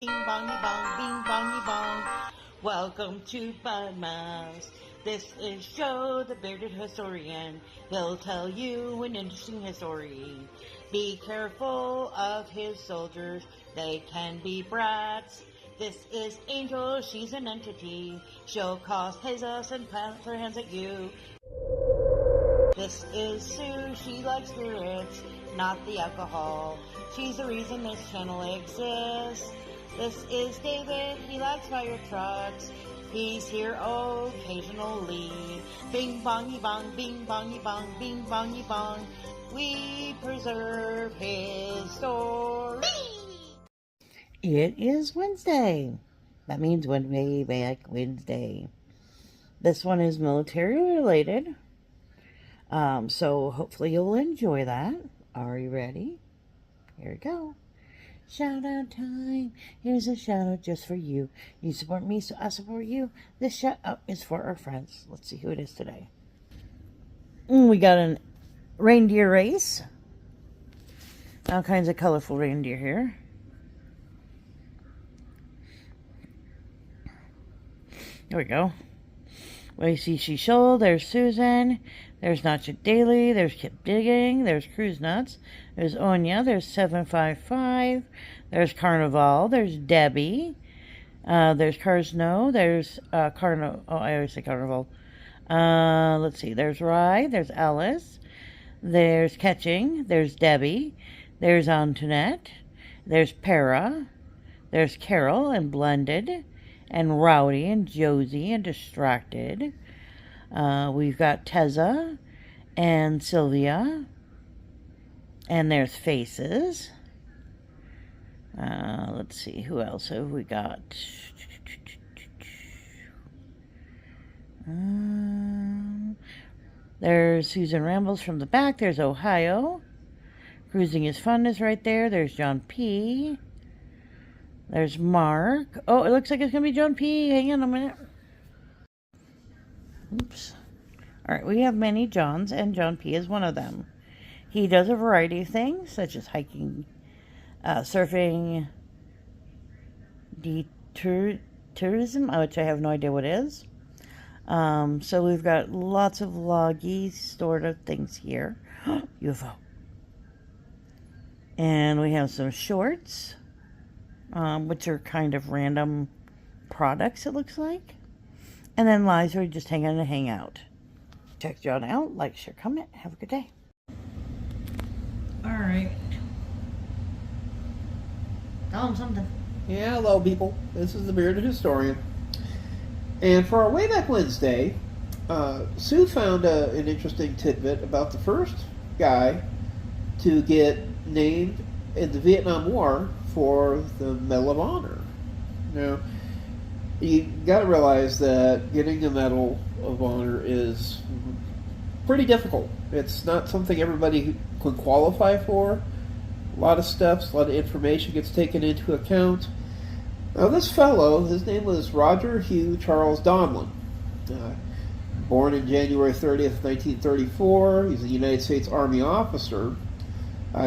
Bing bongy bong, bing bongy bong. Welcome to Bud Mouse. This is Joe, the bearded historian. He'll tell you an interesting history. Be careful of his soldiers, they can be brats. This is Angel, she's an entity. She'll cause chaos and plant her hands at you. This is Sue, she likes spirits, not the alcohol. She's the reason this channel exists. This is David, he likes fire trucks. He's here occasionally. Bing bongy bong, bing bongy bong, bing bongy bong. We preserve his story. It is Wednesday. That means Wayback Wednesday. This one is military related. So hopefully you'll enjoy that. Are you ready? Here we go. Shout out time. Here's a shout out just for you. You support me, so I support you. This shout out is for our friends. Let's see who it is today. We got a reindeer race. All kinds of colorful reindeer here. There we go. Lacey Shoal, there's Susan, there's Notch Daily, there's Kip Digging, there's Cruise Nuts, there's Onya, there's 755, there's Carnival, there's Debbie, there's Carsno, there's I always say Carnival. Let's see, there's Rye, there's Alice, there's Catching, there's Debbie, there's Antoinette, there's Para, there's Carol and Blended, and Rowdy and Josie and Distracted. We've got Teza and Sylvia. And there's Faces. Let's see, who else have we got? There's Susan Rambles from the back. There's Ohio. Cruising is Fun is right there. There's John P. There's Mark. Oh, it looks like it's going to be John P. Hang on a minute. Oops. All right, we have many Johns, and John P. is one of them. He does a variety of things, such as hiking, surfing, tourism, which I have no idea what is. So we've got lots of loggy sort of things here. UFO. And we have some shorts. Which are kind of random products, it looks like. And then lives where you just hang on and hang out. Check John out, like, share, comment. Have a good day. Alright. Tell him something. Yeah, hello people. This is the Bearded Historian. And for our Wayback Wednesday, Sue found an interesting tidbit about the first guy to get named in the Vietnam War for the Medal of Honor. Now, you got to realize that getting a Medal of Honor is pretty difficult. It's not something everybody can qualify for. A lot of steps, a lot of information gets taken into account. Now, this fellow, his name was Roger Hugh Charles Donlon. Born in January 30th, 1934. He's a United States Army officer.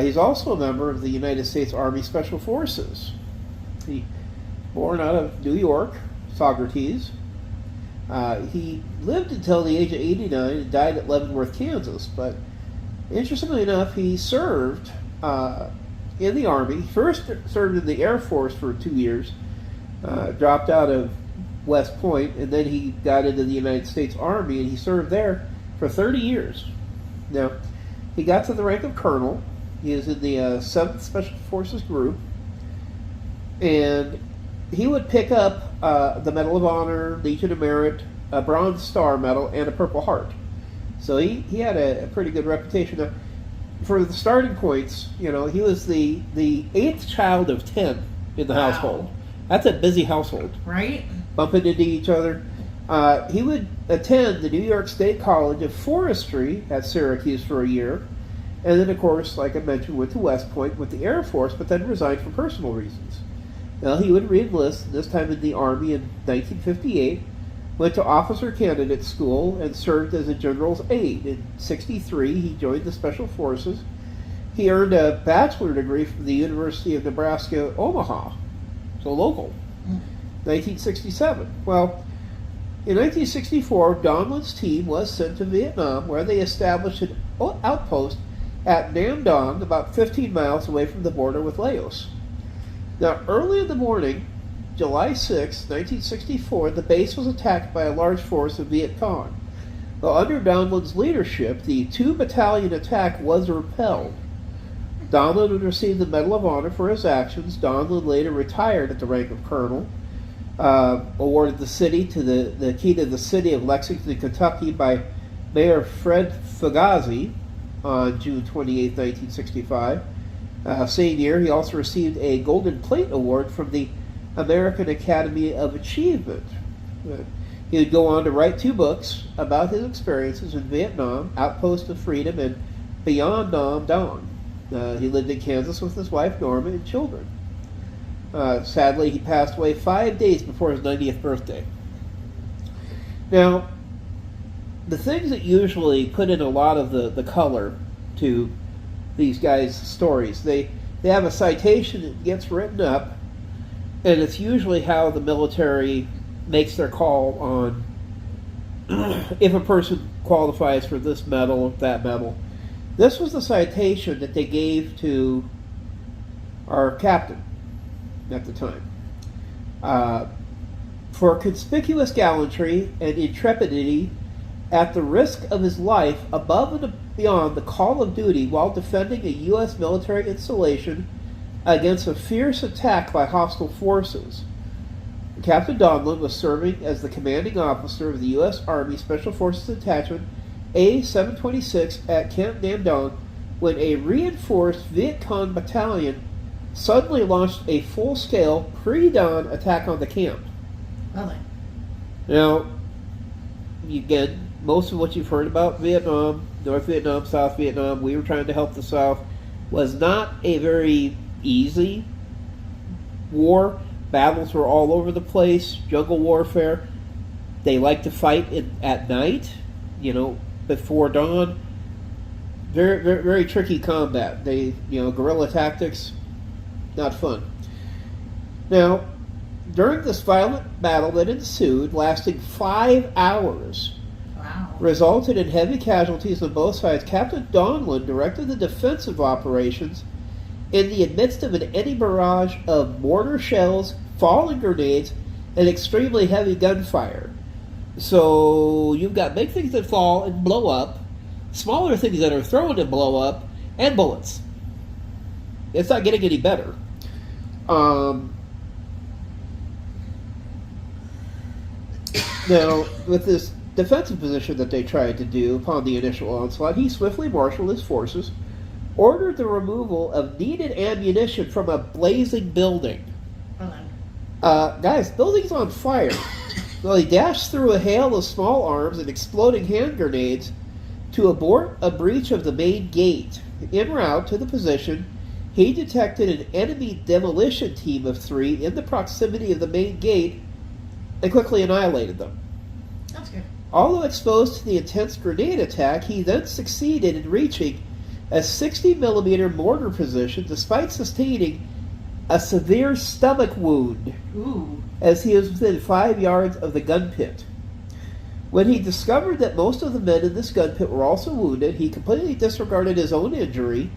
He's also a member of the United States Army Special Forces. He born out of New York, Socrates. He lived until the age of 89 and died at Leavenworth, Kansas. But interestingly enough, he served in the Army. First served in the Air Force for 2 years, dropped out of West Point, and then he got into the United States Army, and he served there for 30 years. Now, he got to the rank of colonel. He is in the 7th Special Forces Group, and he would pick up the Medal of Honor, Legion of Merit, a Bronze Star Medal, and a Purple Heart. So he had a pretty good reputation. Now, for the starting points, you know, he was the 8th child of 10 in the household. That's a busy household. Right? Bumping into each other. He would attend the New York State College of Forestry at Syracuse for a year. And then, of course, like I mentioned, went to West Point with the Air Force, but then resigned for personal reasons. Now, he would re-enlist, this time in the Army in 1958, went to officer candidate school, and served as a general's aide. In 1963, he joined the Special Forces. He earned a bachelor degree from the University of Nebraska, Omaha. so local. 1967. Well, in 1964, Donlon's team was sent to Vietnam, where they established an outpost at Nam Dong, about 15 miles away from the border with Laos. Now, early in the morning, July 6, 1964, the base was attacked by a large force of Viet Cong. Though under Donlon's leadership, the 2-battalion attack was repelled. Donlon would receive the Medal of Honor for his actions. Donlon later retired at the rank of colonel, awarded the city to the key to the city of Lexington, Kentucky by Mayor Fred Fugazi on June 28, 1965. Same year, he also received a Golden Plate Award from the American Academy of Achievement. He would go on to write 2 books about his experiences in Vietnam, Outpost of Freedom and Beyond Nam Dong. He lived in Kansas with his wife Norma and children. Sadly, he passed away 5 days before his 90th birthday. Now, the things that usually put in a lot of the color to these guys' stories, they have a citation that gets written up, and it's usually how the military makes their call on if a person qualifies for this medal or that medal. This was the citation that they gave to our captain at the time. For conspicuous gallantry and intrepidity at the risk of his life above and beyond the call of duty while defending a U.S. military installation against a fierce attack by hostile forces. Captain Donlon was serving as the commanding officer of the U.S. Army Special Forces Detachment A-726 at Camp Nam Dong when a reinforced Viet Cong battalion suddenly launched a full-scale pre-dawn attack on the camp. Really? Now, again, most of what you've heard about Vietnam, North Vietnam, South Vietnam, we were trying to help the South, was not a very easy war. Battles were all over the place, jungle warfare. They like to fight at night, before dawn. Very, very, very tricky combat. Guerrilla tactics, not fun. Now, during this violent battle that ensued, lasting 5 hours, resulted in heavy casualties on both sides, Captain Donlon directed the defensive operations in the midst of an enemy barrage of mortar shells, falling grenades, and extremely heavy gunfire. So you've got big things that fall and blow up, smaller things that are thrown and blow up, and bullets. It's not getting any better. Now, with this defensive position that they tried to do upon the initial onslaught, he swiftly marshaled his forces, ordered the removal of needed ammunition from a blazing building. Guys, building's on fire. Well, he dashed through a hail of small arms and exploding hand grenades to abort a breach of the main gate. En route to the position, he detected an enemy demolition team of 3 in the proximity of the main gate and quickly annihilated them. That's good. Although exposed to the intense grenade attack, he then succeeded in reaching a 60mm mortar position despite sustaining a severe stomach wound. Ooh. As he was within 5 yards of the gun pit. When he discovered that most of the men in this gun pit were also wounded, he completely disregarded his own injury,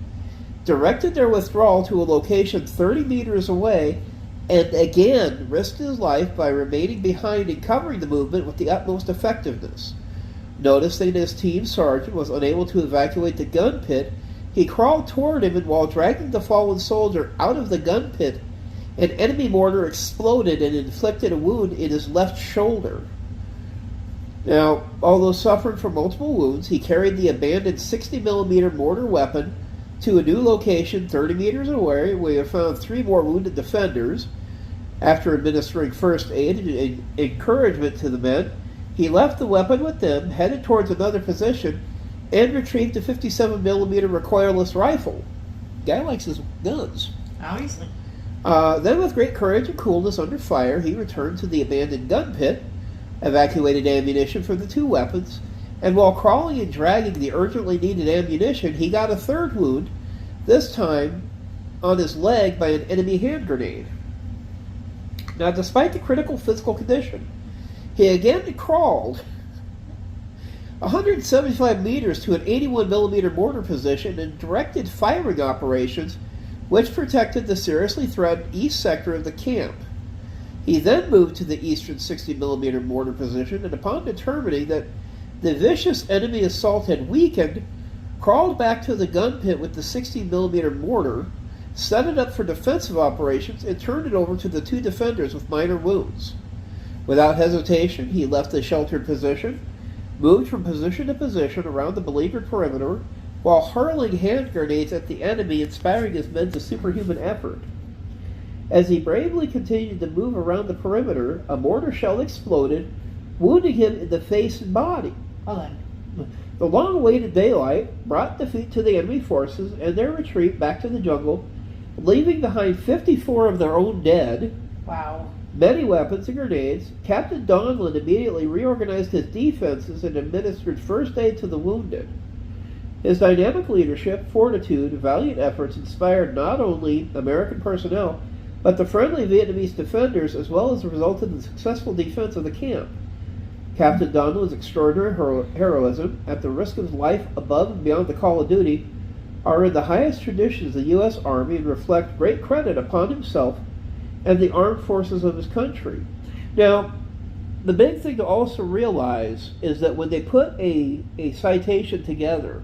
directed their withdrawal to a location 30 meters away, and again risked his life by remaining behind and covering the movement with the utmost effectiveness. Noticing his team sergeant was unable to evacuate the gun pit, he crawled toward him, and while dragging the fallen soldier out of the gun pit, an enemy mortar exploded and inflicted a wound in his left shoulder. Now, although suffering from multiple wounds, he carried the abandoned 60mm mortar weapon to a new location 30 meters away, where he found 3 more wounded defenders. After administering first aid and encouragement to the men, he left the weapon with them, headed towards another position, and retrieved a 57mm recoilless rifle. Guy likes his guns. Obviously. Then, with great courage and coolness under fire, he returned to the abandoned gun pit, evacuated ammunition for the 2 weapons, and while crawling and dragging the urgently needed ammunition, he got a 3rd wound, this time on his leg by an enemy hand grenade. Now, despite the critical physical condition, he again crawled 175 meters to an 81 millimeter mortar position and directed firing operations which protected the seriously threatened east sector of the camp. He then moved to the eastern 60 millimeter mortar position, and upon determining that the vicious enemy assault had weakened, crawled back to the gun pit with the 60 millimeter mortar, set it up for defensive operations, and turned it over to the two defenders with minor wounds. Without hesitation, he left the sheltered position, moved from position to position around the beleaguered perimeter, while hurling hand grenades at the enemy, inspiring his men to superhuman effort. As he bravely continued to move around the perimeter, a mortar shell exploded, wounding him in the face and body. The long-awaited daylight brought defeat to the enemy forces and their retreat back to the jungle, leaving behind 54 of their own dead, Wow. many weapons and grenades. Captain Donlon immediately reorganized his defenses and administered first aid to the wounded. His dynamic leadership, fortitude, and valiant efforts inspired not only American personnel, but the friendly Vietnamese defenders, as well as resulted in the successful defense of the camp. Captain Donlon's extraordinary heroism, at the risk of his life above and beyond the call of duty, are in the highest traditions of the U.S. Army and reflect great credit upon himself and the armed forces of his country. Now, the big thing to also realize is that when they put a citation together,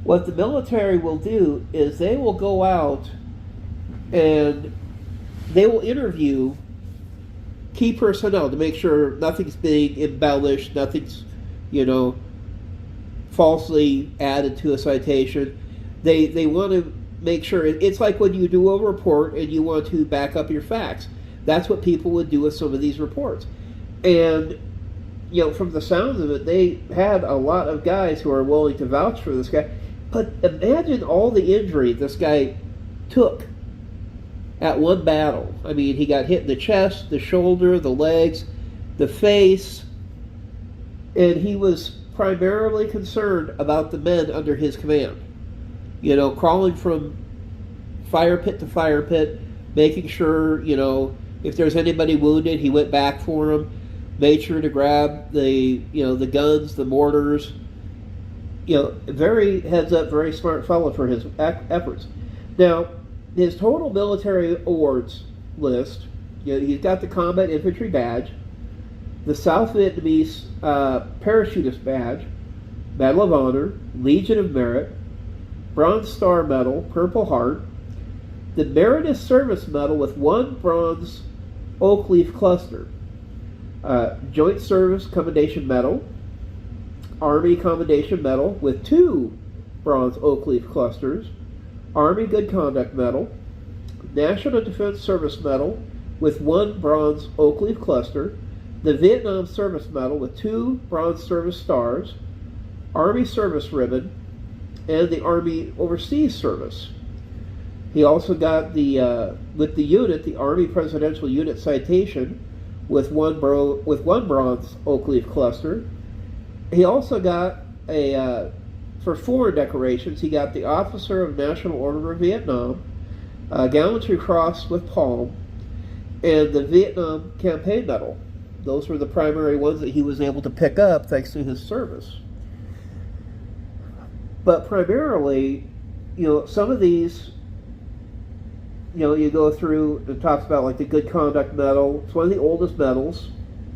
what the military will do is they will go out and they will interview key personnel to make sure nothing's being embellished, nothing's, falsely added to a citation. They want to make sure, it's like when you do a report and you want to back up your facts. That's what people would do with some of these reports. And, from the sounds of it, they had a lot of guys who are willing to vouch for this guy. But imagine all the injury this guy took at one battle. I mean, he got hit in the chest, the shoulder, the legs, the face, and he was primarily concerned about the men under his command. Crawling from fire pit to fire pit, making sure, if there's anybody wounded, he went back for them, made sure to grab the guns, the mortars. Very heads up, very smart fellow for his efforts. Now, his total military awards list, he's got the Combat Infantry Badge, the South Vietnamese Parachutist Badge, Medal of Honor, Legion of Merit, Bronze Star Medal, Purple Heart, the Meritorious Service Medal with 1 Bronze Oak Leaf Cluster, Joint Service Commendation Medal, Army Commendation Medal with 2 Bronze Oak Leaf Clusters, Army Good Conduct Medal, National Defense Service Medal with 1 Bronze Oak Leaf Cluster, the Vietnam Service Medal with 2 Bronze Service Stars, Army Service Ribbon, and the Army Overseas Service. He also got with the unit, the Army Presidential Unit Citation with one Bronze Oak Leaf Cluster. He also got for 4 decorations, he got the Officer of National Order of Vietnam, Gallantry Cross with Palm, and the Vietnam Campaign Medal. Those were the primary ones that he was able to pick up thanks to his service. But primarily, some of these, you go through, it talks about like the Good Conduct Medal. It's one of the oldest medals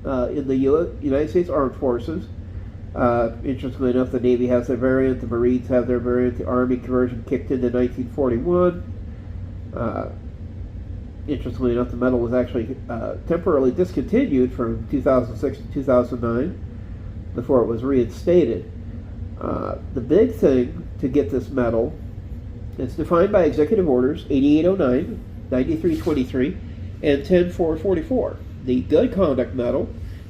in the United States Armed Forces. Interestingly enough, the Navy has their variant, the Marines have their variant, the Army conversion kicked in 1941. Interestingly enough, the medal was actually temporarily discontinued from 2006 to 2009 before it was reinstated. The big thing to get this medal, it's defined by Executive Orders 8809, 9323, and 10444. The Good Conduct Medal,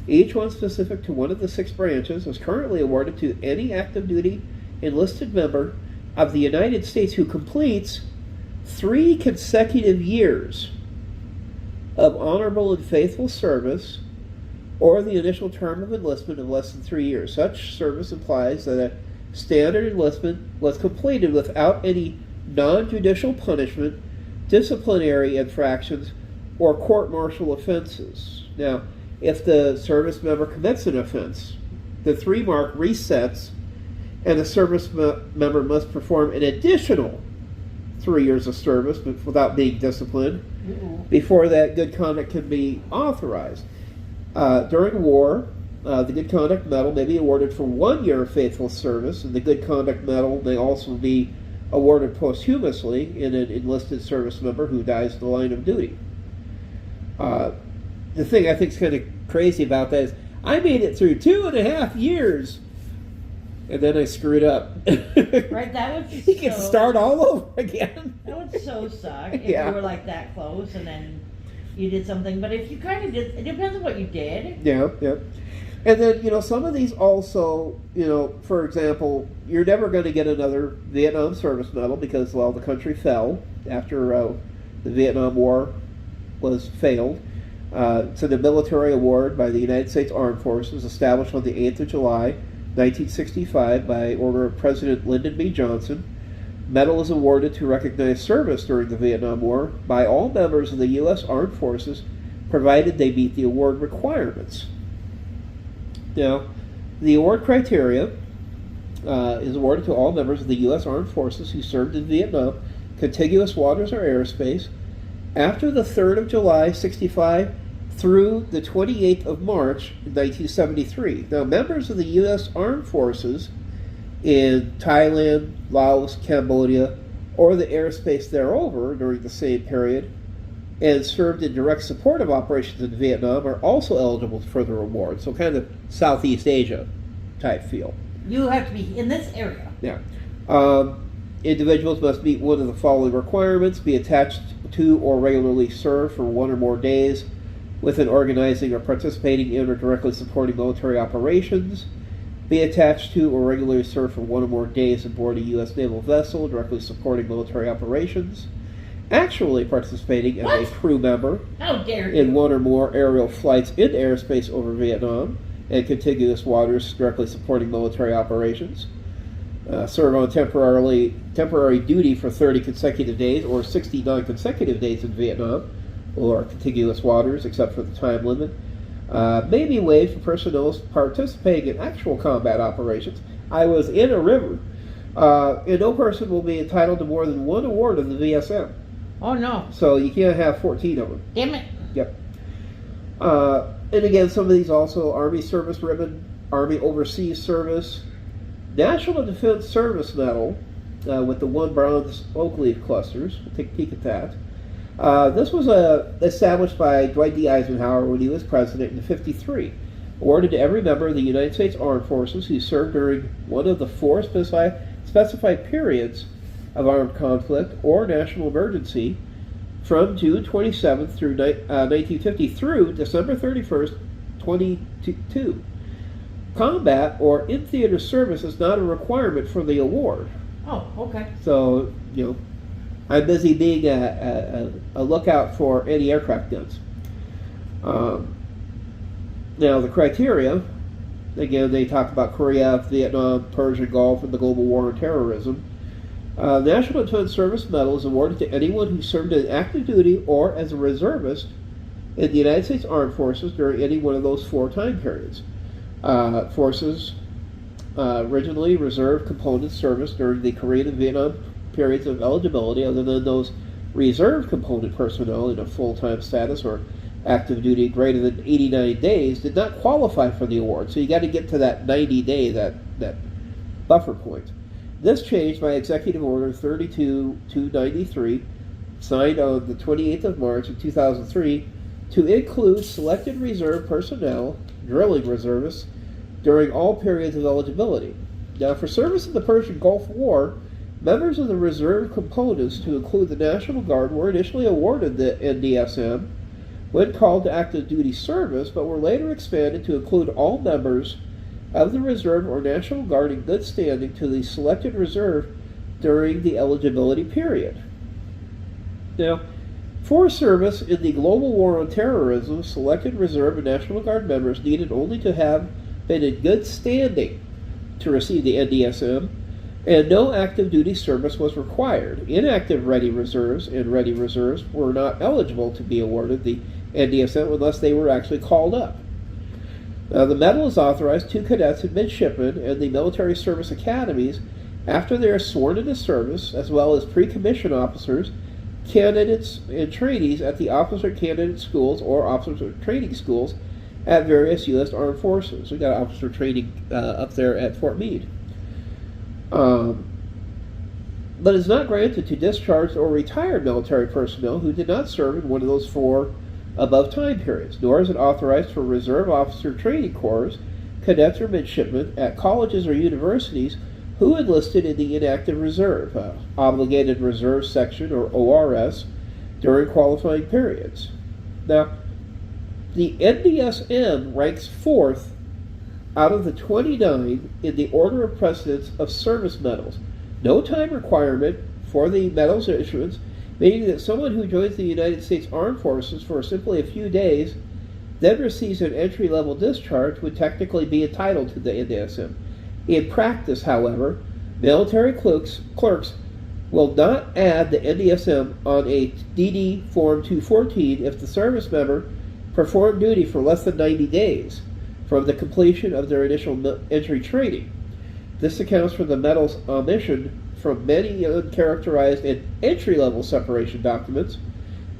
each one specific to one of the 6 branches, is currently awarded to any active duty enlisted member of the United States who completes 3 consecutive years of honorable and faithful service, or the initial term of enlistment of less than 3 years. Such service implies that a standard enlistment was completed without any non-judicial punishment, disciplinary infractions, or court-martial offenses. Now, if the service member commits an offense, the 3 mark resets, and the service member must perform an additional 3 years of service without being disciplined before that good conduct can be authorized. During war, the Good Conduct Medal may be awarded for 1 year of faithful service, and the Good Conduct Medal may also be awarded posthumously in an enlisted service member who dies in the line of duty. The thing I think is kind of crazy about that is I made it through 2.5 years, and then I screwed up. Right, that would You can start all over again. That would so suck if Yeah. you were like that close and then you did something. But if you kind of did, it depends on what you did. Yeah, yeah. And then, some of these also, for example, you're never going to get another Vietnam Service Medal because, well, the country fell after the Vietnam War was failed. It's a military award by the United States Armed Forces established on the 8th of July, 1965 by order of President Lyndon B. Johnson. Medal is awarded to recognize service during the Vietnam War by all members of the U.S. Armed Forces, provided they meet the award requirements. Now, the award criteria is awarded to all members of the U.S. Armed Forces who served in Vietnam, contiguous waters or airspace, after the 3rd of July, 65, through the 28th of March, 1973. Now, members of the U.S. Armed Forces in Thailand, Laos, Cambodia, or the airspace thereover during the same period, and served in direct support of operations in Vietnam are also eligible for the award. So kind of Southeast Asia type feel. You have to be in this area. Yeah. Individuals must meet one of the following requirements: be attached to or regularly serve for 1 or more days within organizing or participating in or directly supporting military operations, be attached to or regularly serve for 1 or more days aboard a U.S. naval vessel directly supporting military operations, actually participating as a crew member How dare you? in 1 or more aerial flights in airspace over Vietnam and contiguous waters directly supporting military operations, serve on temporary duty for 30 consecutive days or 60 non-consecutive days in Vietnam or contiguous waters except for the time limit, may be waived for personnel participating in actual combat operations. I was in a river, and no person will be entitled to more than 1 award of the VSM. Oh, no. So you can't have 14 of them. Damn it. Yep. And again, some of these also: Army Service Ribbon, Army Overseas Service, National Defense Service Medal with the 1 bronze oak leaf clusters. We'll take a peek at that. This was established by Dwight D. Eisenhower when he was president in '53. Awarded to every member of the United States Armed Forces who served during one of the 4 specified periods of armed conflict or national emergency from June 27th through 1950 through December 31st, 22. Combat or in-theater service is not a requirement for the award. Oh, okay. So, I'm busy being a lookout for anti-aircraft guns. Now, the criteria, again, they talk about Korea, Vietnam, Persian Gulf, and the global war on terrorism. National Defense Service Medal is awarded to anyone who served in active duty or as a reservist in the United States Armed Forces during any one of those 4 time periods. Forces originally reserve component service during the Korean and Vietnam periods of eligibility, other than those reserve component personnel in a full-time status or active duty greater than 89 days did not qualify for the award. So you got to get to that 90-day, that buffer point. This changed by Executive Order 32-293, signed on the 28th of March of 2003, to include selected reserve personnel, drilling reservists, during all periods of eligibility. Now, for service in the Persian Gulf War, members of the reserve components, to include the National Guard, were initially awarded the NDSM when called to active duty service, but were later expanded to include all members of the reserve or National Guard in good standing to the selected reserve during the eligibility period. Now, for service in the global war on terrorism, selected reserve and National Guard members needed only to have been in good standing to receive the NDSM, and no active duty service was required. Inactive ready reserves and ready reserves were not eligible to be awarded the NDSM unless they were actually called up. Now, the medal is authorized to cadets and midshipmen and the military service academies after they are sworn into service, as well as pre-commissioned officers, candidates, and trainees at the officer candidate schools or officer training schools at various U.S. Armed Forces. We got officer training up there at Fort Meade. But is not granted to discharged or retired military personnel who did not serve in one of those 4 above time periods, nor is it authorized for reserve officer training corps, cadets or midshipmen at colleges or universities who enlisted in the inactive reserve, obligated reserve section or ORS, during qualifying periods. Now, the NDSM ranks 4th out of the 29 in the order of precedence of service medals. No time requirement for the medal's issuance, meaning that someone who joins the United States Armed Forces for simply a few days, then receives an entry-level discharge, would technically be entitled to the NDSM. In practice, however, military clerks will not add the NDSM on a DD Form 214 if the service member performed duty for less than 90 days from the completion of their initial entry training. This accounts for the medal's omission from many uncharacterized and entry-level separation documents.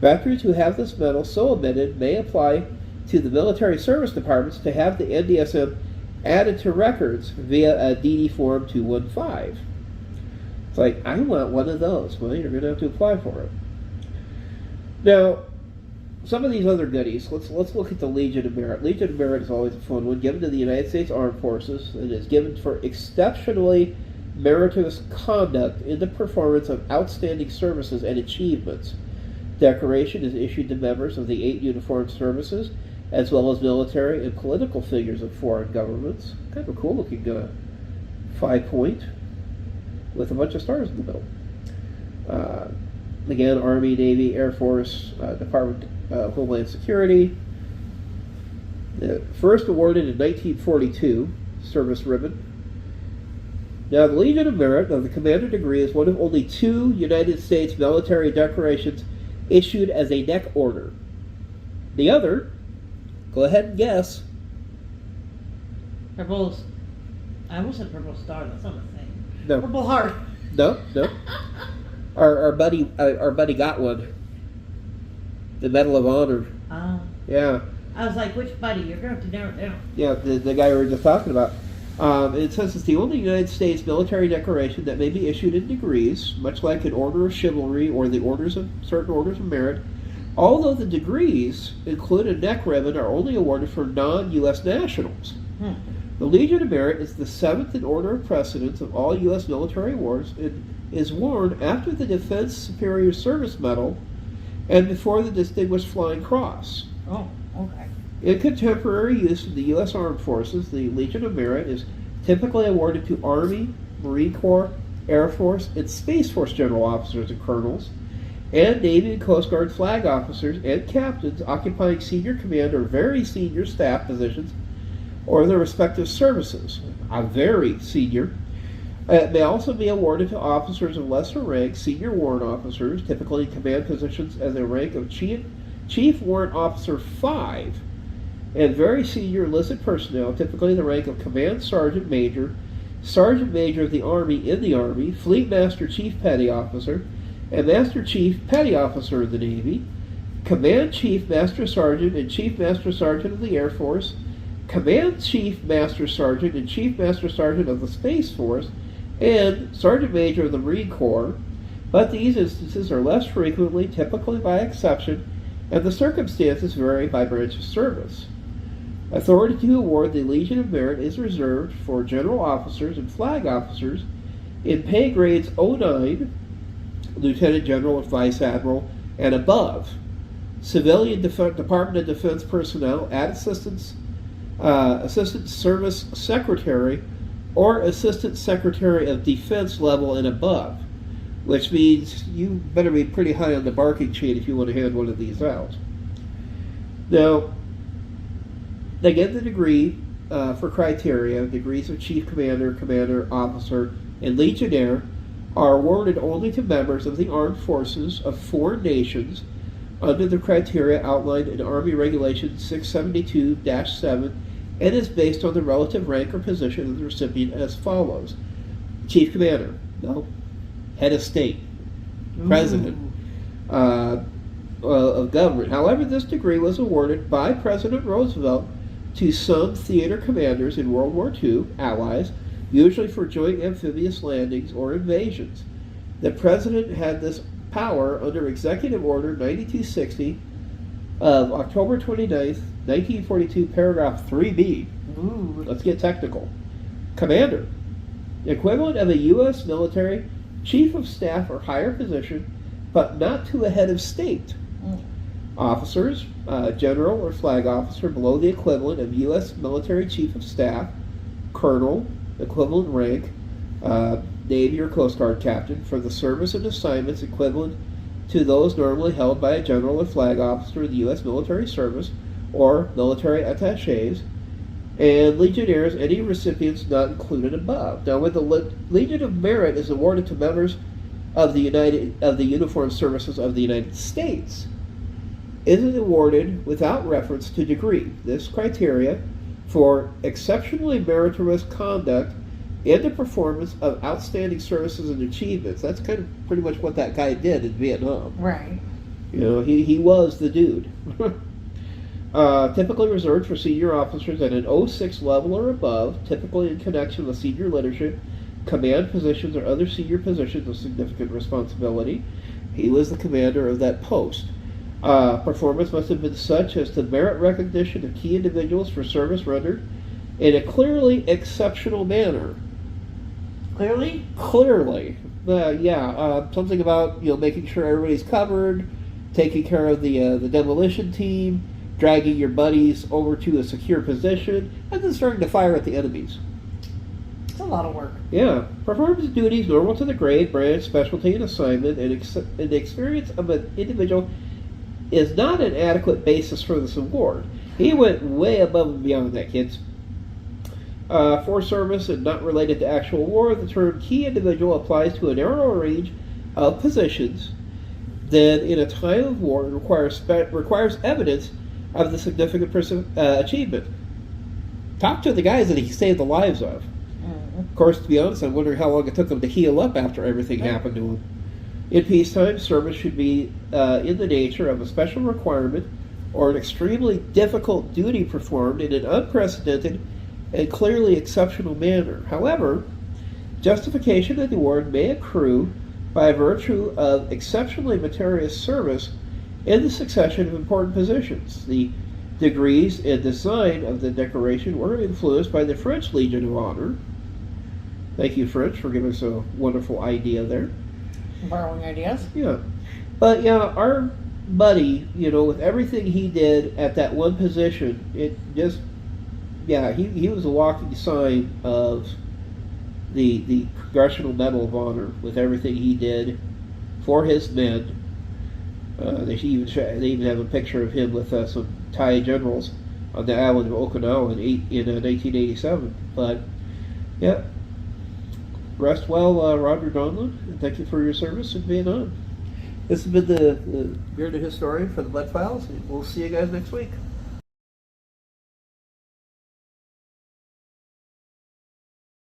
Veterans who have this medal so omitted may apply to the military service departments to have the NDSM added to records via a DD Form 215. It's like, I want one of those. Well, you're going to have to apply for it. Now, some of these other goodies, let's look at the Legion of Merit. Legion of Merit is always a fun one, given to the United States Armed Forces, and is given for exceptionally meritorious conduct in the performance of outstanding services and achievements. Decoration is issued to members of the 8 uniformed services, as well as military and political figures of foreign governments. Kind of a cool looking 5-point with a bunch of stars in the middle. Again, Army, Navy, Air Force, Department of Homeland Security. First awarded in 1942, service ribbon. Now, the Legion of Merit of the Commander degree is one of only 2 United States military decorations issued as a neck order. The other, go ahead and guess. Purple. I almost said purple star. That's not a thing. No. Purple heart. No. Our buddy got one. The Medal of Honor. Yeah. I was like, which buddy? You're going to have to narrow it down. Yeah, the guy we were just talking about. It says it's the only United States military decoration that may be issued in degrees, much like an Order of Chivalry or the certain orders of merit. Although the degrees include a neck ribbon, are only awarded for non-U.S. nationals. The Legion of Merit is the 7th in order of precedence of all U.S. military awards and is worn after the Defense Superior Service Medal and before the Distinguished Flying Cross. Oh, okay. In contemporary use in the U.S. Armed Forces, the Legion of Merit is typically awarded to Army, Marine Corps, Air Force, and Space Force general officers and colonels, and Navy and Coast Guard flag officers and captains occupying senior command or very senior staff positions or their respective services. Very senior. It may also be awarded to officers of lesser rank, senior warrant officers, typically in command positions as a rank of Chief Warrant Officer 5, and very senior enlisted personnel, typically the rank of Command Sergeant Major, Sergeant Major of the Army in the Army, Fleet Master Chief Petty Officer, and Master Chief Petty Officer of the Navy, Command Chief Master Sergeant and Chief Master Sergeant of the Air Force, Command Chief Master Sergeant and Chief Master Sergeant of the Space Force, and Sergeant Major of the Marine Corps, but these instances are less frequently, typically by exception, and the circumstances vary by branch of service. Authority to award the Legion of Merit is reserved for general officers and flag officers in pay grades 09, Lieutenant General or Vice Admiral, and above. Civilian Department of Defense personnel at Assistant Service Secretary or Assistant Secretary of Defense level and above, which means you better be pretty high on the barking chain if you want to hand one of these out. Now, they get the degree for criteria, degrees of Chief Commander, Commander, Officer, and Legionnaire are awarded only to members of the armed forces of foreign nations under the criteria outlined in Army Regulation 672-7 and is based on the relative rank or position of the recipient as follows. Chief Commander, no. Head of State, President of Government. However, this degree was awarded by President Roosevelt to some theater commanders in World War II, allies, usually for joint amphibious landings or invasions. The President had this power under Executive Order 9260 of October 29th, 1942, paragraph 3B. Ooh. Let's get technical. Commander, equivalent of a U.S. military chief of staff or higher position, but not to a head of state. Officers, general or flag officer below the equivalent of U.S. military chief of staff, colonel, equivalent rank, Navy or Coast Guard captain, for the service and assignments equivalent to those normally held by a general or flag officer in the U.S. military service or military attaches, and Legionnaires, any recipients not included above. Now, when the Legion of Merit is awarded to members of the Uniformed Services of the United States, it is awarded without reference to degree. This criteria for exceptionally meritorious conduct and the performance of outstanding services and achievements. That's kind of pretty much what that guy did in Vietnam. Right. You know, he was the dude. Typically reserved for senior officers at an 06 level or above, typically in connection with senior leadership, command positions, or other senior positions of significant responsibility. He was the commander of that post. Performance must have been such as to merit recognition of key individuals for service rendered in a clearly exceptional manner. Clearly? Clearly. Something about, making sure everybody's covered, taking care of the demolition team, dragging your buddies over to a secure position, and then starting to fire at the enemies. It's a lot of work. Yeah. Performance duties normal to the grade, branch, specialty, and assignment, and the experience of an individual is not an adequate basis for this award. He went way above and beyond that, kids. For service and not related to actual war, the term key individual applies to a narrower range of positions than in a time of war and requires evidence of the significant achievement. Talk to the guys that he saved the lives of. Of course, to be honest, I'm wondering how long it took them to heal up after everything happened to them. In peacetime, service should be in the nature of a special requirement or an extremely difficult duty performed in an unprecedented and clearly exceptional manner. However, justification of the award may accrue by virtue of exceptionally meritorious service in the succession of important positions. The degrees and design of the decoration were influenced by the French Legion of Honor. Thank you, French, for giving us a wonderful idea there. Borrowing ideas. Yeah. But yeah, our buddy, with everything he did at that one position, it just, he was a walking sign of the Congressional Medal of Honor with everything he did for his men. They even have a picture of him with some Thai generals on the island of Okinawa in 1987. But yeah, rest well, Roger Donlon, and thank you for your service in Vietnam. This has been the Bearded Historian for the Blood Files, and we'll see you guys next week.